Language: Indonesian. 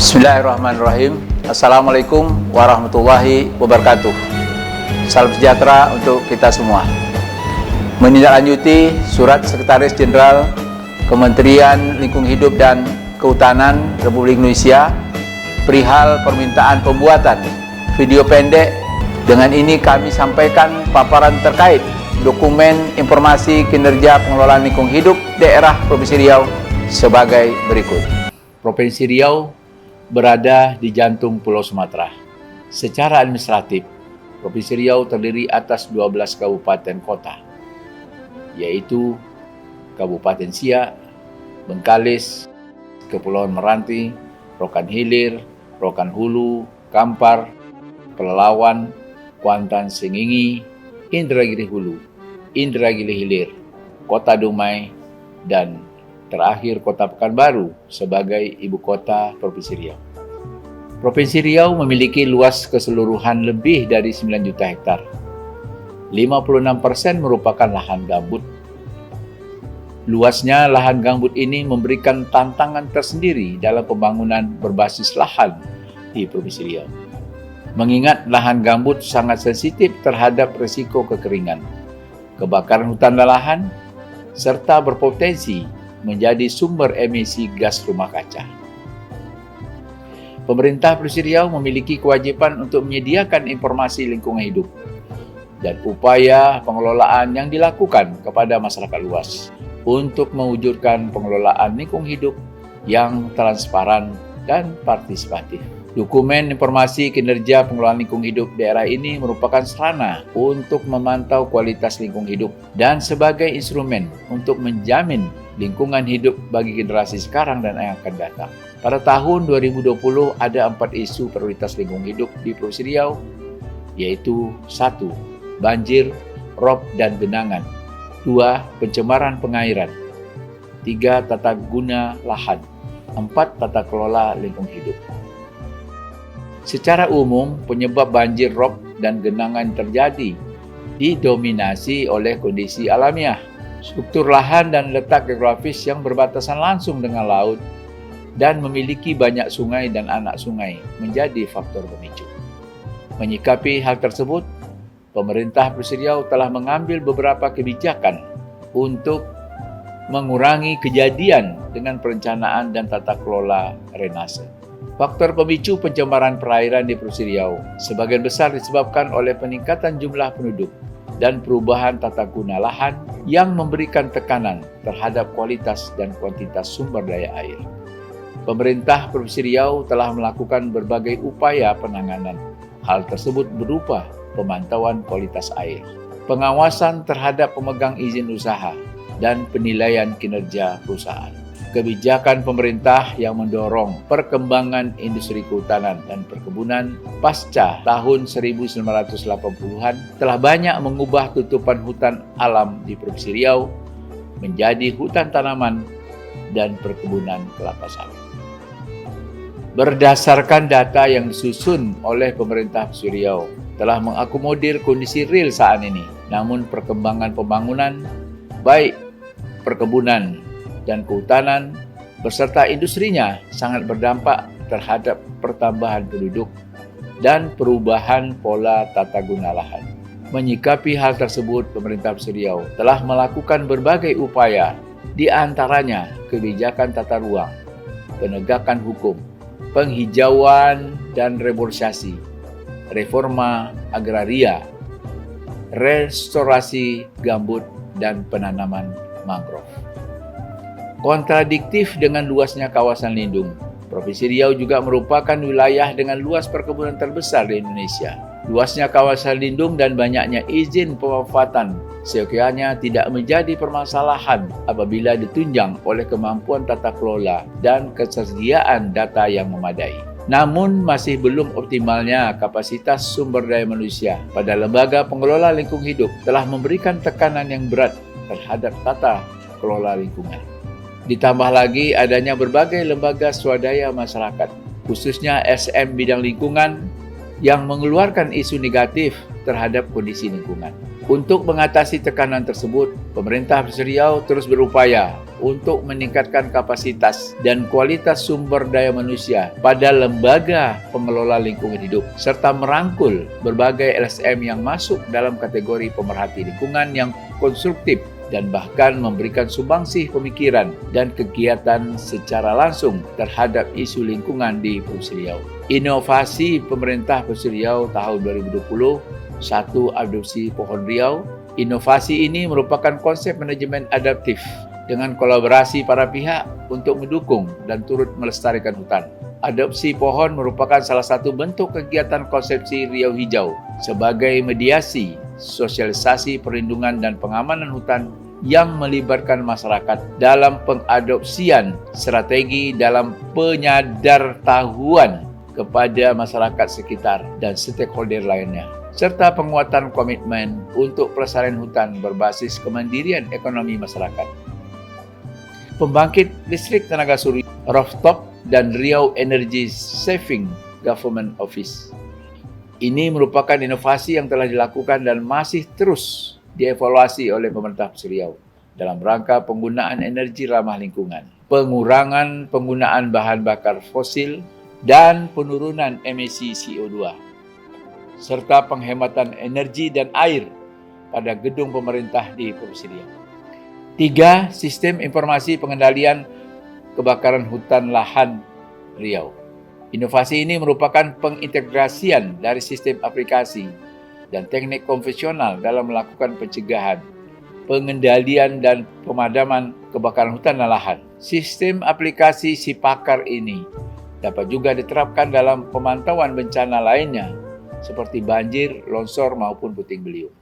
Bismillahirrahmanirrahim. Assalamualaikum warahmatullahi wabarakatuh. Salam sejahtera untuk kita semua. Menindaklanjuti surat Sekretaris Jenderal Kementerian Lingkungan Hidup dan Kehutanan Republik Indonesia perihal permintaan pembuatan video pendek. Dengan ini kami sampaikan paparan terkait dokumen informasi kinerja pengelolaan lingkungan hidup daerah Provinsi Riau sebagai berikut. Provinsi Riau berada di jantung Pulau Sumatera. Secara administratif, Provinsi Riau terdiri atas 12 kabupaten kota, yaitu Kabupaten Siak, Bengkalis, Kepulauan Meranti, Rokan Hilir, Rokan Hulu, Kampar, Pelalawan, Kuantan Sengingi, Indragiri Hulu, Indragiri Hilir, Kota Dumai, dan terakhir Kota Pekanbaru sebagai ibu kota Provinsi Riau. Provinsi Riau memiliki luas keseluruhan lebih dari 9 juta hektar. 56% merupakan lahan gambut. Luasnya lahan gambut ini memberikan tantangan tersendiri dalam pembangunan berbasis lahan di Provinsi Riau. Mengingat lahan gambut sangat sensitif terhadap risiko kekeringan, kebakaran hutan dan lahan, serta berpotensi menjadi sumber emisi gas rumah kaca. Pemerintah Provinsi Riau memiliki kewajiban untuk menyediakan informasi lingkungan hidup dan upaya pengelolaan yang dilakukan kepada masyarakat luas untuk mewujudkan pengelolaan lingkungan hidup yang transparan dan partisipatif. Dokumen informasi kinerja pengelolaan lingkungan hidup daerah ini merupakan sarana untuk memantau kualitas lingkungan hidup dan sebagai instrumen untuk menjamin lingkungan hidup bagi generasi sekarang dan yang akan datang. Pada tahun 2020 ada 4 isu prioritas lingkungan hidup di Provinsi Riau, yaitu 1. Banjir, rob dan genangan. 2. Pencemaran pengairan. 3. Tata guna lahan. 4. Tata kelola lingkungan hidup. Secara umum, penyebab banjir, rob, dan genangan terjadi didominasi oleh kondisi alamiah, struktur lahan dan letak geografis yang berbatasan langsung dengan laut, dan memiliki banyak sungai dan anak sungai menjadi faktor pemicu. Menyikapi hal tersebut, pemerintah Provinsi Riau telah mengambil beberapa kebijakan untuk mengurangi kejadian dengan perencanaan dan tata kelola drainase. Faktor pemicu pencemaran perairan di Provinsi Riau sebagian besar disebabkan oleh peningkatan jumlah penduduk dan perubahan tata guna lahan yang memberikan tekanan terhadap kualitas dan kuantitas sumber daya air. Pemerintah Provinsi Riau telah melakukan berbagai upaya penanganan. Hal tersebut berupa pemantauan kualitas air, pengawasan terhadap pemegang izin usaha, dan penilaian kinerja perusahaan. Kebijakan pemerintah yang mendorong perkembangan industri kehutanan dan perkebunan pasca tahun 1980-an telah banyak mengubah tutupan hutan alam di Provinsi Riau menjadi hutan tanaman dan perkebunan kelapa sawit. Berdasarkan data yang disusun oleh pemerintah Provinsi Riau telah mengakomodir kondisi real saat ini, namun perkembangan pembangunan baik perkebunan dan kehutanan beserta industrinya sangat berdampak terhadap pertambahan penduduk dan perubahan pola tata guna lahan. Menyikapi hal tersebut, pemerintah Provinsi Riau telah melakukan berbagai upaya, di antaranya kebijakan tata ruang, penegakan hukum, penghijauan dan reboisasi, reforma agraria, restorasi gambut, dan penanaman mangrove. Kontradiktif dengan luasnya kawasan lindung, Provinsi Riau juga merupakan wilayah dengan luas perkebunan terbesar di Indonesia. Luasnya kawasan lindung dan banyaknya izin pemanfaatan seyogyanya tidak menjadi permasalahan apabila ditunjang oleh kemampuan tata kelola dan ketersediaan data yang memadai. Namun masih belum optimalnya kapasitas sumber daya manusia pada lembaga pengelola lingkungan hidup telah memberikan tekanan yang berat terhadap tata kelola lingkungan. Ditambah lagi adanya berbagai lembaga swadaya masyarakat, khususnya SM bidang lingkungan, yang mengeluarkan isu negatif terhadap kondisi lingkungan. Untuk mengatasi tekanan tersebut, pemerintah Provinsi Riau terus berupaya untuk meningkatkan kapasitas dan kualitas sumber daya manusia pada lembaga pengelola lingkungan hidup, serta merangkul berbagai LSM yang masuk dalam kategori pemerhati lingkungan yang konstruktif dan bahkan memberikan sumbangsih pemikiran dan kegiatan secara langsung terhadap isu lingkungan di Provinsi Riau. Inovasi pemerintah Provinsi Riau tahun 2020, Satu Adopsi Pohon Riau. Inovasi ini merupakan konsep manajemen adaptif dengan kolaborasi para pihak untuk mendukung dan turut melestarikan hutan. Adopsi pohon merupakan salah satu bentuk kegiatan konsepsi Riau Hijau sebagai mediasi, sosialisasi perlindungan dan pengamanan hutan yang melibatkan masyarakat dalam pengadopsian strategi dalam penyadartahuan kepada masyarakat sekitar dan stakeholder lainnya, serta penguatan komitmen untuk pelestarian hutan berbasis kemandirian ekonomi masyarakat. Pembangkit listrik tenaga surya, rooftop, dan Riau Energy Saving Government Office. Ini merupakan inovasi yang telah dilakukan dan masih terus dievaluasi oleh pemerintah Provinsi Riau dalam rangka penggunaan energi ramah lingkungan, pengurangan penggunaan bahan bakar fosil, dan penurunan emisi CO2, serta penghematan energi dan air pada gedung pemerintah di Provinsi Riau. 3. Sistem Informasi Pengendalian Kebakaran Hutan Lahan Riau. Inovasi ini merupakan pengintegrasian dari sistem aplikasi dan teknik konvensional dalam melakukan pencegahan, pengendalian, dan pemadaman kebakaran hutan dan lahan. Sistem aplikasi Sipakar ini dapat juga diterapkan dalam pemantauan bencana lainnya seperti banjir, longsor, maupun puting beliung.